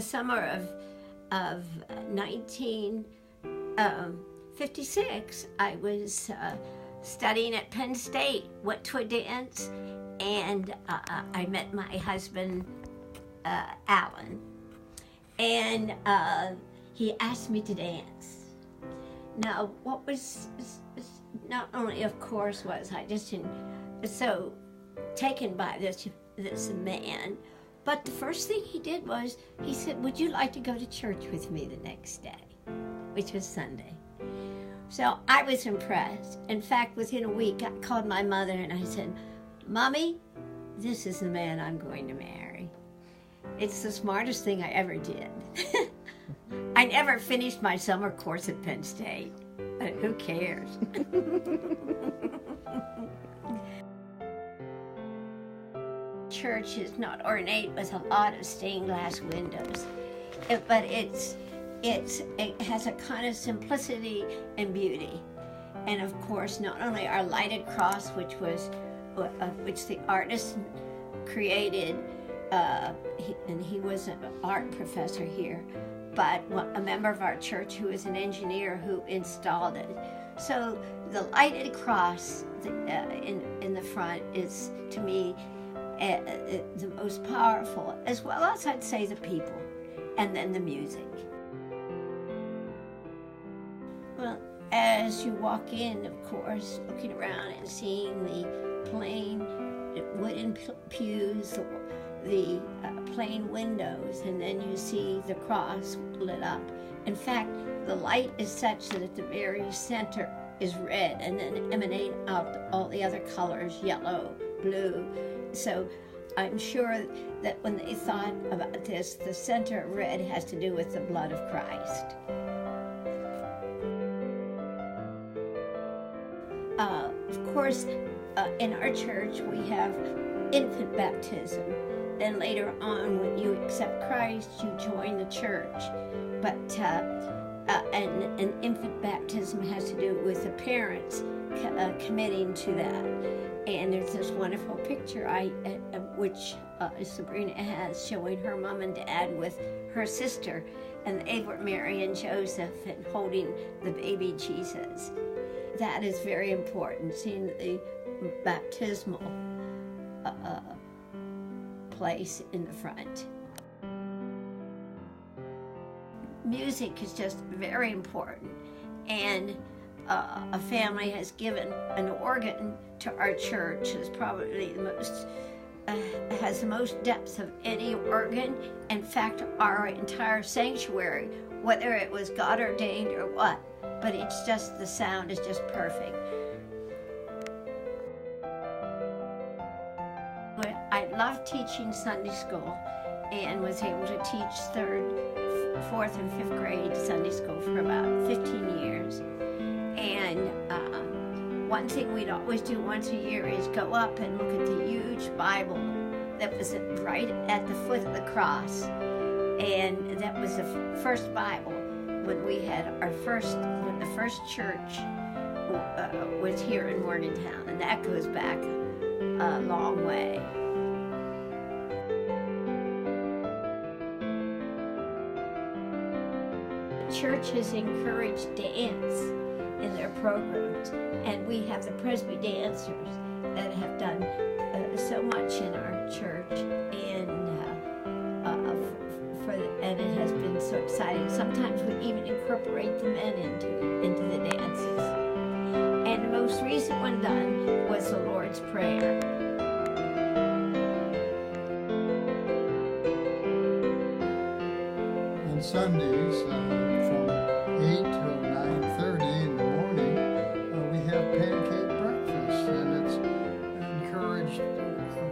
the summer of 1956, I was studying at Penn State, went to a dance, and I met my husband, Alan, and he asked me to dance. Now, what was not only, of course, was I just so taken by this man, but the first thing he did was he said, "Would you like to go to church with me the next day?" Which was Sunday. So I was impressed. In fact, within a week, I called my mother and I said, "Mommy, this is the man I'm going to marry." It's the smartest thing I ever did. I never finished my summer course at Penn State, but who cares? Church is not ornate with a lot of stained glass windows, but it has a kind of simplicity and beauty. And of course, not only our lighted cross, which the artist created, and he was an art professor here, but a member of our church who is an engineer who installed it. So the lighted cross in the front is, to me, the most powerful, as well as I'd say the people, and then the music. Well, as you walk in, of course, looking around and seeing the plain wooden pews, the plain windows, and then you see the cross lit up. In fact, the light is such that at the very center is red, and then emanate out all the other colors, yellow, blue. So I'm sure that when they thought about this, the center of red has to do with the blood of Christ. Of course, in our church, we have infant baptism. Then later on, when you accept Christ, you join the church. But an infant baptism has to do with the parents committing to that. And there's this wonderful picture which Sabrina has, showing her mom and dad with her sister, and they were Mary and Joseph and holding the baby Jesus. That is very important, seeing the baptismal place in the front. Music is just very important, and a family has given an organ to our church. Is probably the most has the most depth of any organ. In fact, our entire sanctuary, whether it was God ordained or what, but it's just, the sound is just perfect. I loved teaching Sunday school and was able to teach 3rd, 4th, and 5th grade Sunday school for about 15 years. And one thing we'd always do once a year is go up and look at the huge Bible that was right at the foot of the cross. And that was the first Bible when we had when the first church was here in Morgantown, and that goes back a long way. The church has encouraged dance in their programs, and we have the Presby dancers that have done so much in our church, and it has been so exciting. Sometimes we even incorporate the men into the dances. And the most recent one done was the Lord's Prayer. On Sundays, from 8 till 9:30 in the morning, we have pancake breakfast, and it's encouraged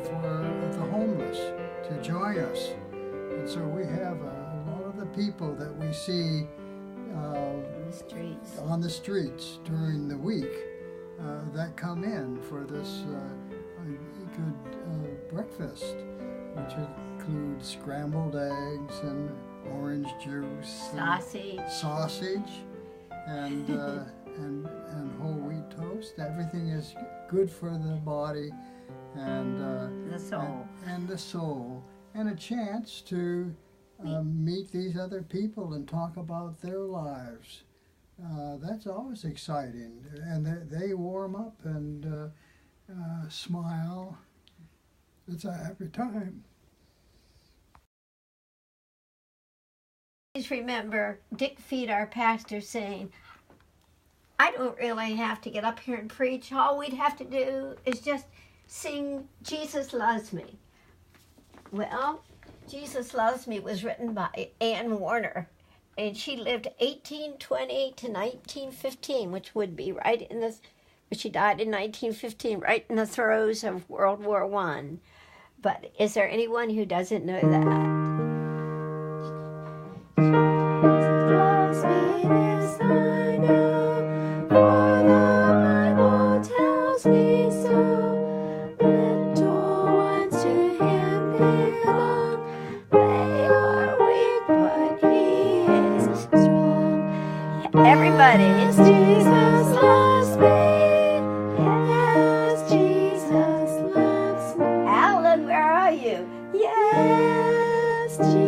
for the homeless to join us. And so we have a lot of the people that we see on the streets during the week that come in for this good breakfast, which includes scrambled eggs and orange juice, sausage, and whole wheat toast. Everything is good for the body and the soul, and a chance to meet these other people and talk about their lives. That's always exciting, and they warm up and smile. It's a happy time. Please remember Dick Feed, our pastor, saying, I don't really have to get up here and preach. All we'd have to do is just sing Jesus Loves Me. Well, Jesus Loves Me was written by Ann Warner, and she lived 1820 to 1915, which would be right in the, she died in 1915, right in the throes of World War I. But is there anyone who doesn't know that? Jesus loves me, this I know, for the Bible tells me so. Little ones to him belong, they are weak, but he is strong. Everybody, Jesus loves me, yes, Jesus loves me. Alan, where are you? Yes, Jesus.